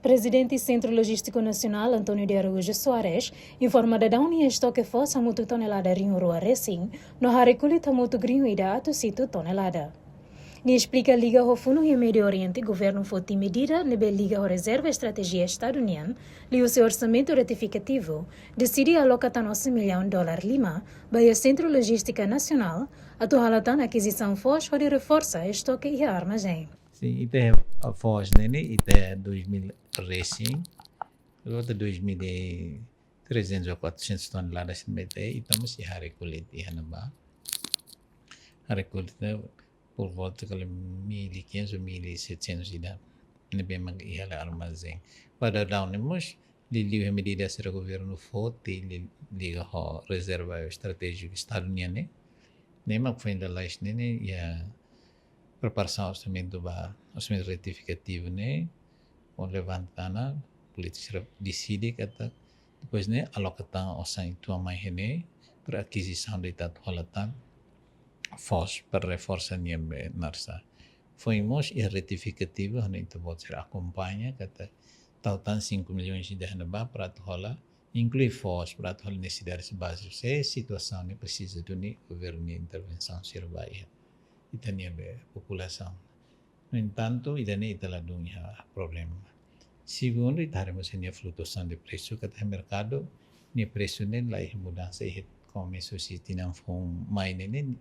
Presidente do Centro Logístico Nacional, Antônio de Araújo Soares, informa da Unia estoque força muito tonelada rinho rua recém, no hariculi tamuto grinho ida atu situ tonelada. Ni explica Liga ao Fundo e Médio Oriente, governo foi medida nebe Liga ao Reserva Estratégia Estado-União, li o seu orçamento retificativo, decide alocar $9 milhões lima, para o Centro Logística Nacional, atualatan aquisição forte de reforça estoque e armazém. Sim, ite a Foz nene ite 2000 racing, luego 2300 ou 400 toneladas de mete, estamos se hari kulit ihan ba. Hari kulit por volta de 1500 ou 1700 ida. Nebe mag ihala armazém. Para downemos liliu medida ser governo forte liga ho reserva estratégico estado-união ne. Nem mag foi da lais nene ya preparação orçamento retificativo né, ou levantana política decide kata depois né alocação orçamento itu amai né para aquisição de data holatan force para reforçar niembe narsa foi mos e retificativo né itu buat ser acompanha kata tautan 5 milhões de dana para hola inclui force para hola necessidades básicas se situação né precisa do né governo intervenção serbai itania be população. No entanto, idane itala dunia problema. Segundo, itaremos a flutuação de preço que o mercado, ni preço nem lá mudança e como society não foi mais nem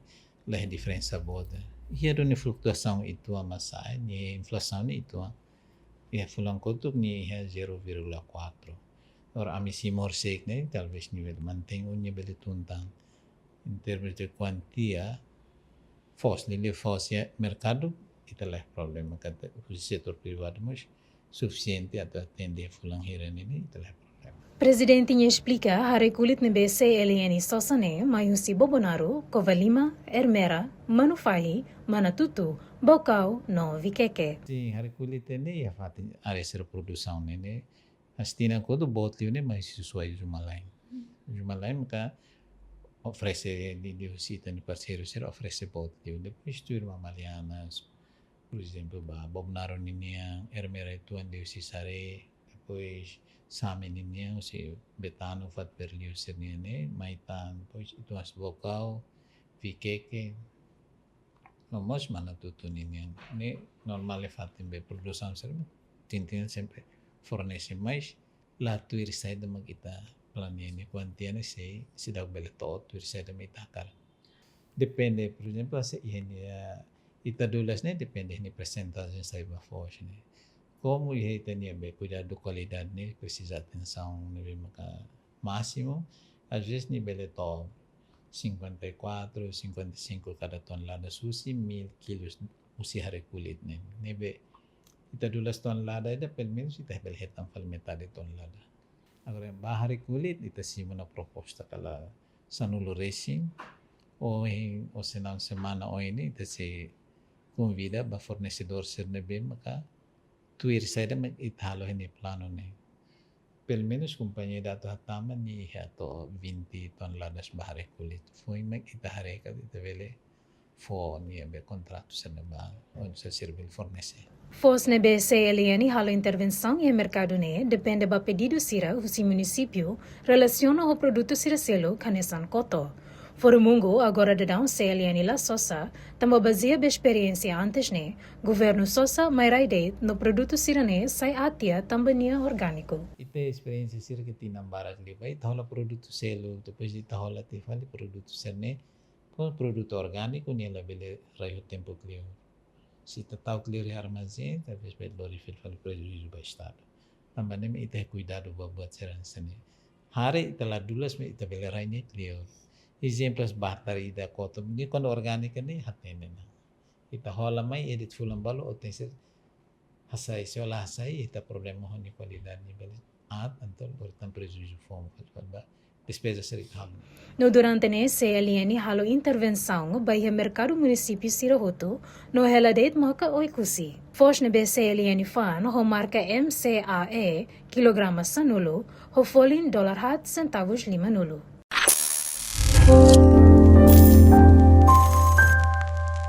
lá diferença boa. E a flutuação itu amasai, ni inflação itu e fulang kotuk ni 0,4. Ora amisi morsek ne talvez nível mantém o nível tuntang em termos de quantia force mercado itulah problema kata setor privado mas suficiente atau atender fulang hiran ini itulah problema. Presidente explica a reculit nebe CLN Sosane, Mayusi Bobonaro, Covalima, Ermera, Manufahi, Manatutu, Bocau, no Viqueque. Sim, a reculit ini ya fatin área ser produção ini astina kodo botlio ne mas sesuai Jumalain maka oferece de visita de parceiros ser oferece botlio depois turma Marianas por exemplo Bobnaro ninia Ermera itu ande sisare depois Sami ninia si Betano fat perliu sirniane Maitan depois itu as Bocau Viqueque nomos mana tutu ninia ne normal fatin be produção ser tintin sempre fornece mais lá tuir sai de magita planene quantiane sei se dá bele tot tuir sai de metakal depende por exemplo se ini itadulas ne depende ni percentagem sai ba force ne como e tenia be cuidado qualidade ne precisa atenção ne maka máximo às vezes ni bele to 54, 55 cada tonelada susi 1000 kilos usi hari kulit ne nebe itadulas tonelada ida pelo menos ita bele hetam fal metade tonelada. Agora bahari kulit ita sim na proposta kala sanulo racing ou senão semana ou ini ita se convida ba fornecedor ser nebe maka tuir saida mag italo ini plano ne. Pelo menos companhia dato hatama ni hato 20 toneladas bahari kulit. Foi mag itahare ka ita vele for ni be contrato sa neba onde se servir fornecer. Fos nebe CLN halo intervenção e mercado ne depende ba pedido sira o município relaciona o produto sira selo canesan koto. Forumungo agora dedão CLN la Sosa tamba baseia be experiência antes ne governo Sosa mairaide no produto sira ne sai atia tambania orgânico. Ite experiência sira que tinambarak libai tahola produto selo depois de tahola tifali produto serne com produto orgânico ne la bele raio tempo clio. Se tahu clear armazém, talvez pelo lorifil falo prejuízo para o Estado. Também me ite cuidado buat seran seni. Hari itelah dulas me ite belerai ni clear. Exemplos batar ida koto ni quando orgânica ni hatene na. Ita hola mai edit fulan balo o tenser hasai seolah hasai ita problema honi qualidade ni beli antal bertan prejuízo fome falba. Despesa serikal. No durante ne CLN halo intervenção baia mercado município Sirahoto no heladet maka oikusi. Fos ne CLN fan ho marca MCAE kilograma sanulo ho folin $hat centavos lima nulo.